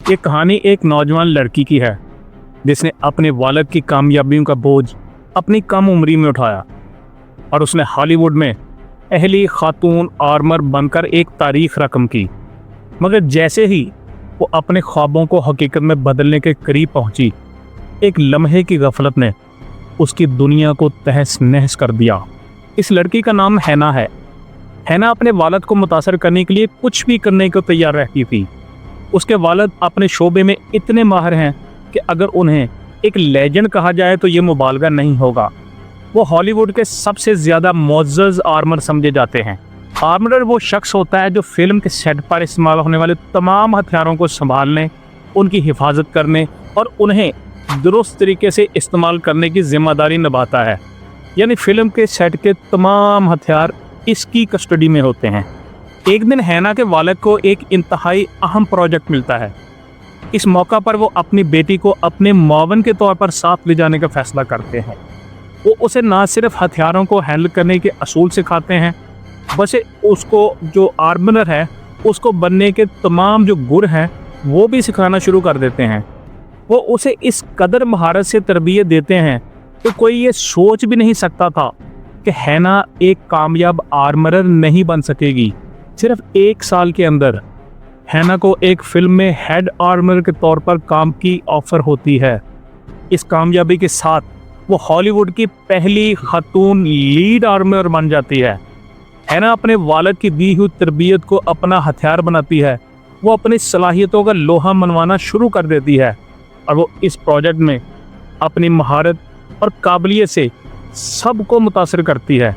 ये कहानी एक नौजवान लड़की की है जिसने अपने वालिद की कामयाबियों का बोझ अपनी कम उम्री में उठाया और उसने हॉलीवुड में पहली खातून आर्मर बनकर एक तारीख रकम की। मगर जैसे ही वो अपने ख्वाबों को हकीकत में बदलने के करीब पहुंची, एक लम्हे की गफलत ने उसकी दुनिया को तहस नहस कर दिया। इस लड़की का नाम हैना है। हैना अपने वालिद को मुतासर करने के लिए कुछ भी करने को तैयार रहती थी। उसके वालिद अपने शोबे में इतने माहिर हैं कि अगर उन्हें एक लेजेंड कहा जाए तो ये मुबालगा नहीं होगा। वो हॉलीवुड के सबसे ज़्यादा मुअज़्ज़ज़ आर्मर समझे जाते हैं। आर्मरर वो शख्स होता है जो फिल्म के सेट पर इस्तेमाल होने वाले तमाम हथियारों को संभालने, उनकी हिफाजत करने और उन्हें दुरुस्त तरीके से इस्तेमाल करने की जिम्मेदारी निभाता है। यानी फिल्म के सेट के तमाम हथियार इसकी कस्टडी में होते हैं। एक दिन हैना के वालिद को एक इंतहाई अहम प्रोजेक्ट मिलता है। इस मौका पर वो अपनी बेटी को अपने मुआवन के तौर पर साथ ले जाने का फैसला करते हैं। वो उसे ना सिर्फ हथियारों को हैंडल करने के असूल सिखाते हैं, बल्कि उसको जो आर्मरर है उसको बनने के तमाम जो गुर हैं वो भी सिखाना शुरू कर देते हैं। वो उसे इस कदर महारत से तरबियत देते हैं कि कोई ये सोच भी नहीं सकता था कि हैना एक कामयाब आर्मरर नहीं बन सकेगी। सिर्फ 1 साल के अंदर हैना को एक फिल्म में हेड आर्मर के तौर पर काम की ऑफर होती है। इस कामयाबी के साथ वो हॉलीवुड की पहली खातून लीड आर्मर बन जाती है। हैना अपने वालिद की दी हुई तरबियत को अपना हथियार बनाती है। वो अपनी सलाहियतों का लोहा मनवाना शुरू कर देती है और वो इस प्रोजेक्ट में अपनी महारत और काबिलियत से सबको मुतासर करती है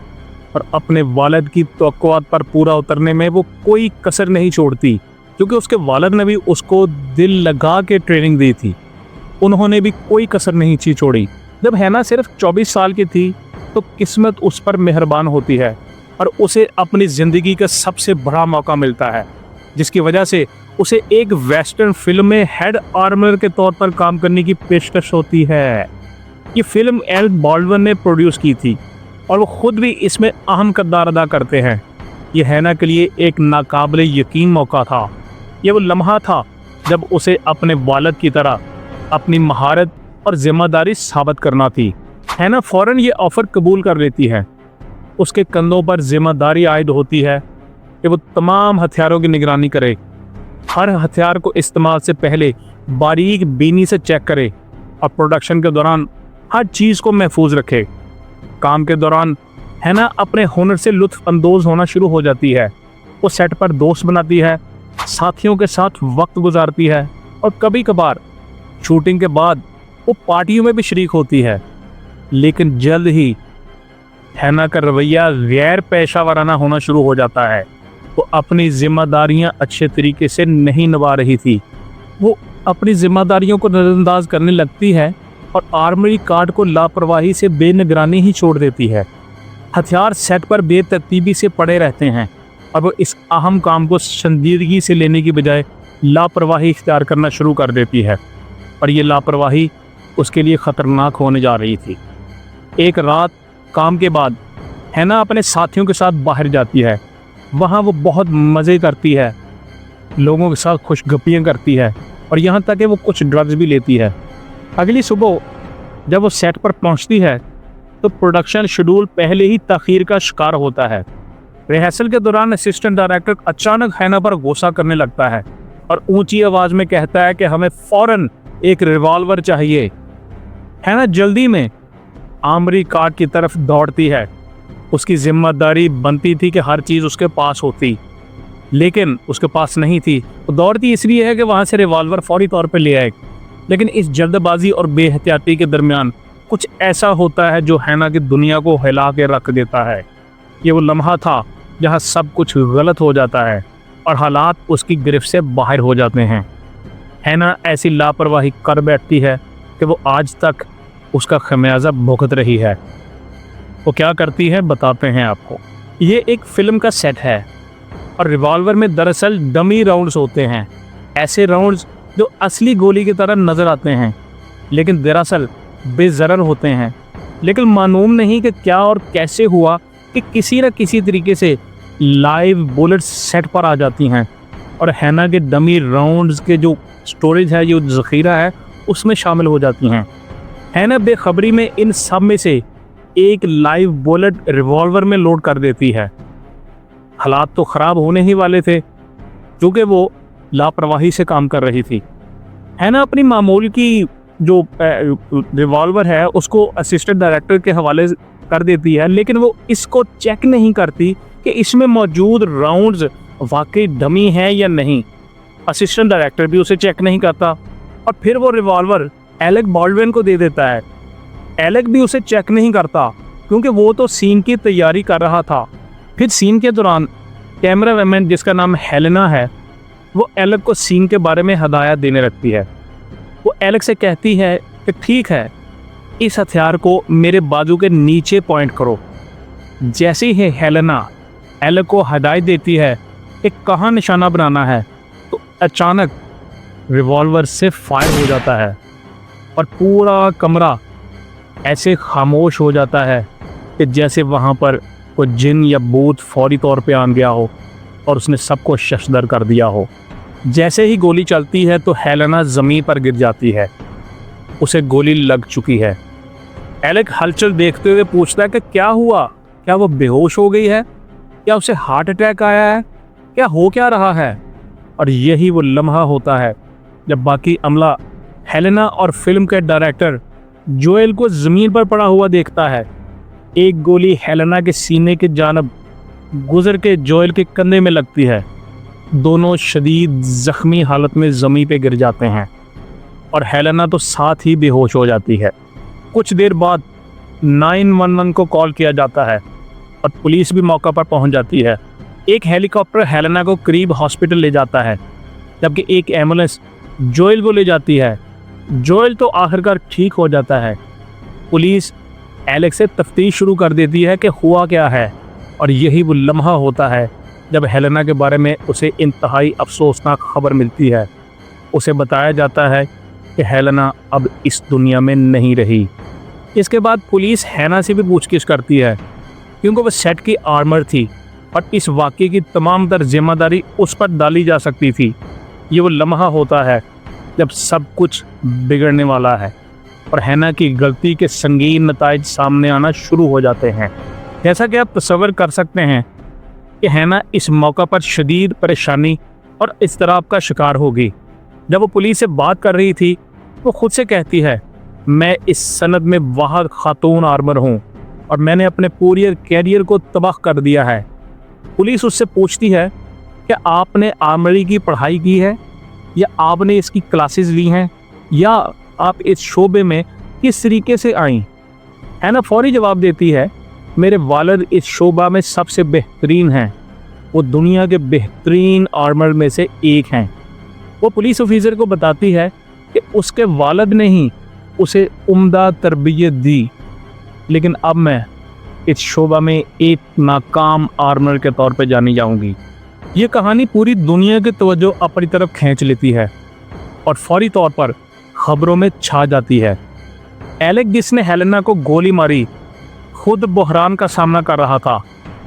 और अपने वालिद की तवक्कुआत पर पूरा उतरने में वो कोई कसर नहीं छोड़ती, क्योंकि उसके वालिद ने भी उसको दिल लगा के ट्रेनिंग दी थी। उन्होंने भी कोई कसर नहीं छोड़ी। जब हैना सिर्फ 24 साल की थी तो किस्मत उस पर मेहरबान होती है और उसे अपनी ज़िंदगी का सबसे बड़ा मौका मिलता है, जिसकी वजह से उसे एक वेस्टर्न फिल्म में हेड आर्मर के तौर पर काम करने की पेशकश होती है। ये फिल्म एल बॉल्डविन ने प्रोड्यूस की थी और वो खुद भी इसमें अहम किरदार अदा करते हैं। ये हैना के लिए एक नाकाबिले यकीन मौका था। ये वो लम्हा था जब उसे अपने वालिद की तरह अपनी महारत और जिम्मेदारी साबित करना थी। हैना फ़ौरन ये ऑफ़र कबूल कर लेती है। उसके कंधों पर जिम्मेदारी आयद होती है कि वो तमाम हथियारों की निगरानी करे, हर हथियार को इस्तेमाल से पहले बारीक बीनी से चेक करे और प्रोडक्शन के दौरान हर चीज़ को महफूज रखे। काम के दौरान हैना अपने हुनर से लुत्फ़ अंदोज़ होना शुरू हो जाती है। वो सेट पर दोस्त बनाती है, साथियों के साथ वक्त गुजारती है और कभी कभार शूटिंग के बाद वो पार्टियों में भी शरीक होती है। लेकिन जल्द ही हैना का रवैया गैर पेशा वाराना होना शुरू हो जाता है। वो अपनी जिम्मेदारियां अच्छे तरीके से नहीं निभा रही थी। वो अपनी जिम्मेदारियों को नज़रअंदाज करने लगती है और आर्मरी कार्ड को लापरवाही से बेनिगरानी ही छोड़ देती है। हथियार सेट पर बेतरतीबी से पड़े रहते हैं और वो इस अहम काम को संजीदगी से लेने की बजाय लापरवाही इख्तियार करना शुरू कर देती है और ये लापरवाही उसके लिए ख़तरनाक होने जा रही थी। एक रात काम के बाद हैना अपने साथियों के साथ बाहर जाती है। वहाँ वो बहुत मज़े करती है, लोगों के साथ खुशगपियाँ करती है और यहाँ तक कि वो कुछ ड्रग्स भी लेती है। अगली सुबह जब वो सेट पर पहुँचती है तो प्रोडक्शन शेड्यूल पहले ही तख़ीर का शिकार होता है। रिहर्सल के दौरान असिस्टेंट डायरेक्टर अचानक हैना पर गुस्सा करने लगता है और ऊंची आवाज़ में कहता है कि हमें फ़ौरन एक रिवॉल्वर चाहिए। हैना जल्दी में आर्मरी कार्ड की तरफ दौड़ती है। उसकी जिम्मेदारी बनती थी कि हर चीज़ उसके पास होती, लेकिन उसके पास नहीं थी। वो दौड़ती इसलिए है कि वहाँ से रिवॉल्वर फौरी तौर पर ले आए। लेकिन इस जल्दबाजी और बेहतियाती के दरमियान कुछ ऐसा होता है जो हैना की दुनिया को हिला के रख देता है। ये वो लम्हा था जहाँ सब कुछ गलत हो जाता है और हालात उसकी गिरफ्त से बाहर हो जाते हैं। हैना ऐसी लापरवाही कर बैठती है कि वो आज तक उसका खमियाजा भुगत रही है। वो क्या करती है बताते हैं आपको। ये एक फ़िल्म का सेट है और रिवॉल्वर में दरअसल डमी राउंड्स होते हैं, ऐसे राउंड्स जो असली गोली की तरह नज़र आते हैं लेकिन दरअसल बेज़रर होते हैं। लेकिन मालूम नहीं कि क्या और कैसे हुआ कि किसी न किसी तरीके से लाइव बुलेट्स सेट पर आ जाती हैं और हैना के डमी राउंड्स के जो स्टोरेज है, जो ज़ख़ीरा है, उसमें शामिल हो जाती हैं। हैना बेखबरी में इन सब में से एक लाइव बुलेट रिवॉल्वर में लोड कर देती है। हालात तो ख़राब होने ही वाले थे क्योंकि वो लापरवाही से काम कर रही थी। हैना अपनी मामूल की जो रिवॉल्वर है उसको असिस्टेंट डायरेक्टर के हवाले कर देती है, लेकिन वो इसको चेक नहीं करती कि इसमें मौजूद राउंड्स वाकई डमी हैं या नहीं। असिस्टेंट डायरेक्टर भी उसे चेक नहीं करता और फिर वो रिवॉल्वर एलेक बॉल्डविन को दे देता है। एलेक भी उसे चेक नहीं करता क्योंकि वो तो सीन की तैयारी कर रहा था। फिर सीन के दौरान कैमरा वैमन जिसका नाम हेलेना है, वो एलेक को सीन के बारे में हदायत देने लगती है। वो एलेक से कहती है कि ठीक है, इस हथियार को मेरे बाजू के नीचे पॉइंट करो। जैसे ही हेलेना एलेक को हदायत देती है कि कहाँ निशाना बनाना है, तो अचानक रिवॉल्वर से फायर हो जाता है और पूरा कमरा ऐसे खामोश हो जाता है कि जैसे वहाँ पर कोई जिन या भूत फौरी तौर पे आ गया हो और उसने सबको शशदर कर दिया हो। जैसे ही गोली चलती है तो हेलेना ज़मीन पर गिर जाती है, उसे गोली लग चुकी है। एलेक हलचल देखते हुए पूछता है कि क्या हुआ, क्या वो बेहोश हो गई है, क्या उसे हार्ट अटैक आया है, क्या हो क्या रहा है। और यही वो लम्हा होता है जब बाकी अमला हेलेना और फिल्म के डायरेक्टर जोएल को ज़मीन पर पड़ा हुआ देखता है। एक गोली हेलेना के सीने की जानब गुजर के जोएल के कंधे में लगती है। दोनों शदीद ज़ख्मी हालत में ज़मीन पे गिर जाते हैं और हेलेना तो साथ ही बेहोश हो जाती है। कुछ देर बाद 911 को कॉल किया जाता है और पुलिस भी मौका पर पहुंच जाती है। एक हेलीकॉप्टर हेलेना को करीब हॉस्पिटल ले जाता है, जबकि एक एम्बुलेंस जोएल को ले जाती है। जोएल तो आखिरकार ठीक हो जाता है। पुलिस एलेक से तफ्तीश शुरू कर देती है कि हुआ क्या है, और यही वो लम्हा होता है जब हेलेना के बारे में उसे इंतहाई अफसोसनाक खबर मिलती है। उसे बताया जाता है कि हेलेना अब इस दुनिया में नहीं रही। इसके बाद पुलिस हैना से भी पूछगिछ करती है क्योंकि वह सेट की आर्मर थी और इस वाक़े की तमाम तर जिम्मेदारी उस पर डाली जा सकती थी। ये वो लम्हा होता है जब सब कुछ बिगड़ने वाला है और हैना की गलती के संगीन नताइज सामने आना शुरू हो जाते हैं। जैसा कि आप तसव्वुर कर सकते हैं कि हैना इस मौका पर शदीद परेशानी और इज़्तिराब का शिकार होगी। जब वो पुलिस से बात कर रही थी, वो खुद से कहती है, मैं इस सनद में वाहिद खातून आर्मर हूँ और मैंने अपने पूरे कैरियर को तबाह कर दिया है। पुलिस उससे पूछती है कि आपने आर्मरी की पढ़ाई की है या आपने इसकी क्लासेस ली हैं या आप इस शोबे में किस तरीके से आई। हैना फौरी जवाब देती है, मेरे वालिद इस शोबा में सबसे बेहतरीन हैं, वो दुनिया के बेहतरीन आर्मर में से एक हैं। वो पुलिस ऑफिसर को बताती है कि उसके वालिद ने ही उसे उम्दा तरबियत दी, लेकिन अब मैं इस शोबा में एक नाकाम आर्मर के तौर पे जानी जाऊंगी। ये कहानी पूरी दुनिया की तवज्जो अपनी तरफ खींच लेती है और फौरी तौर पर खबरों में छा जाती है। एलेक जिसने हेलेना को गोली मारी खुद बहरान का सामना कर रहा था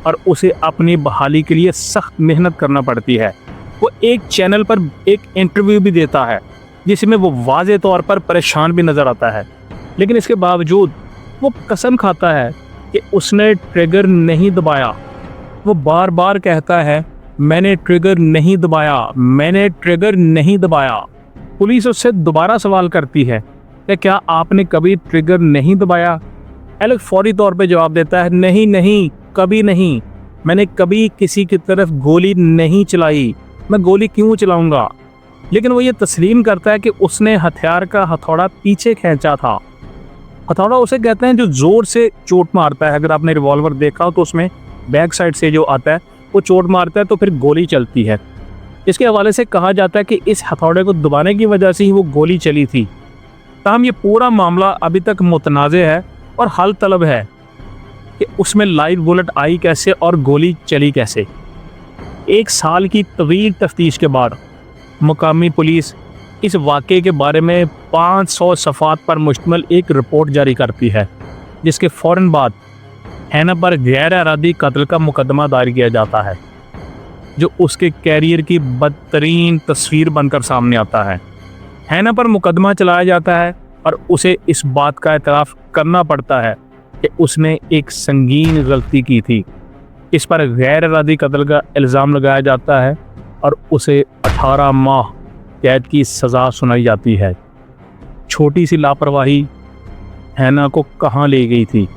और उसे अपनी बहाली के लिए सख्त मेहनत करना पड़ती है। वो एक चैनल पर एक इंटरव्यू भी देता है जिसमें वो वाज़े तौर पर परेशान भी नज़र आता है, लेकिन इसके बावजूद वो कसम खाता है कि उसने ट्रिगर नहीं दबाया। वो बार बार कहता है, मैंने ट्रिगर नहीं दबाया, मैंने ट्रिगर नहीं दबाया। पुलिस उससे दोबारा सवाल करती है कि क्या आपने कभी ट्रिगर नहीं दबाया। एलेक फौरी तौर पे जवाब देता है, नहीं नहीं, कभी नहीं, मैंने कभी किसी की तरफ गोली नहीं चलाई, मैं गोली क्यों चलाऊंगा। लेकिन वो ये तस्लीम करता है कि उसने हथियार का हथौड़ा पीछे खींचा था। हथौड़ा उसे कहते हैं जो ज़ोर से चोट मारता है। अगर आपने रिवॉल्वर देखा हो तो उसमें बैक साइड से जो आता है वो चोट मारता है तो फिर गोली चलती है। इसके हवाले से कहा जाता है कि इस हथौड़े को दबाने की वजह से ही वो गोली चली थी। ताहम ये पूरा मामला अभी तक मुतनाज़े है और हल तलब है कि उसमें लाइव बुलेट आई कैसे और गोली चली कैसे। 1 साल की तवील तफ्तीश के बाद मुकामी पुलिस इस वाक़े के बारे में 500 सफ़ात पर मुश्तमिल एक रिपोर्ट जारी करती है, जिसके फ़ौरन बाद हैना पर गैर इरादी कत्ल का मुकदमा दायर किया जाता है, जो उसके कैरियर की बदतरीन तस्वीर बनकर सामने आता है। हैना पर मुकदमा चलाया जाता है और उसे इस बात का एतराफ़ करना पड़ता है कि उसने एक संगीन गलती की थी। इस पर गैर इरादी कत्ल का इल्ज़ाम लगाया जाता है और उसे 18 माह कैद की सज़ा सुनाई जाती है। छोटी सी लापरवाही हैना को कहाँ ले गई थी,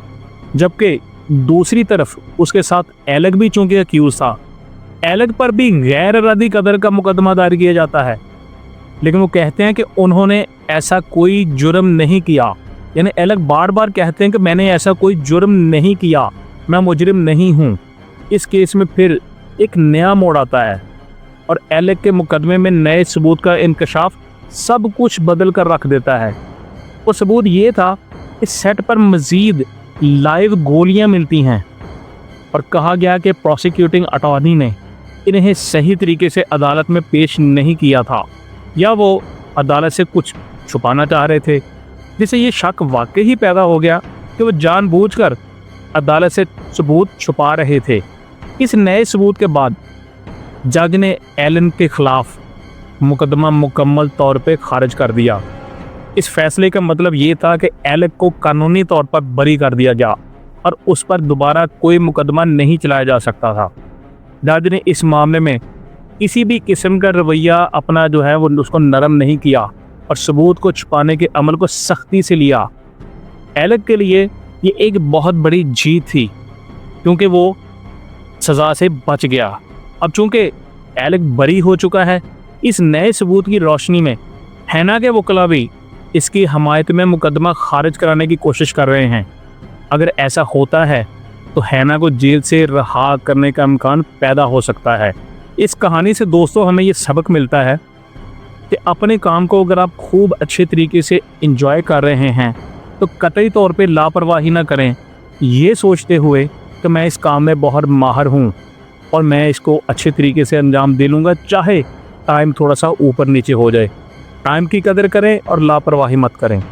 जबकि दूसरी तरफ उसके साथ एलेक भी चूंकि अक्यूज था, एलेक पर भी गैर इरादी कत्ल का मुकदमा दायर किया जाता है। लेकिन वो कहते हैं कि उन्होंने ऐसा कोई जुर्म नहीं किया, यानी एलेक बार बार कहते हैं कि मैंने ऐसा कोई जुर्म नहीं किया, मैं मुजरिम नहीं हूँ। इस केस में फिर एक नया मोड़ आता है और एलेक के मुकदमे में नए सबूत का इंकशाफ सब कुछ बदल कर रख देता है। वो सबूत ये था कि सेट पर मज़ीद लाइव गोलियां मिलती हैं और कहा गया कि प्रोसिक्यूटिंग अटॉर्नी ने इन्हें सही तरीके से अदालत में पेश नहीं किया था, या वो अदालत से कुछ छुपाना चाह रहे थे, जिससे ये शक वाकई ही पैदा हो गया कि वो जानबूझकर अदालत से सबूत छुपा रहे थे। इस नए सबूत के बाद जज ने एलन के खिलाफ मुकदमा मुकम्मल तौर पे खारिज कर दिया। इस फैसले का मतलब ये था कि एलेक को कानूनी तौर पर बरी कर दिया गया और उस पर दोबारा कोई मुकदमा नहीं चलाया जा सकता था। जज ने इस मामले में किसी भी किस्म का रवैया अपना जो है वो उसको नरम नहीं किया और सबूत को छुपाने के अमल को सख्ती से लिया। एलेक के लिए ये एक बहुत बड़ी जीत थी क्योंकि वो सज़ा से बच गया। अब चूंकि एलेक बरी हो चुका है, इस नए सबूत की रोशनी में हैना के वकील भी इसकी हमायत में मुकदमा खारिज कराने की कोशिश कर रहे हैं। अगर ऐसा होता है तो हैना को जेल से रहा करने का इम्कान पैदा हो सकता है। इस कहानी से दोस्तों हमें ये सबक मिलता है कि अपने काम को अगर आप खूब अच्छे तरीके से एंजॉय कर रहे हैं तो कतई तौर पे लापरवाही ना करें, ये सोचते हुए कि मैं इस काम में बहुत माहिर हूँ और मैं इसको अच्छे तरीके से अंजाम दे लूँगा, चाहे टाइम थोड़ा सा ऊपर नीचे हो जाए। टाइम की कदर करें और लापरवाही मत करें।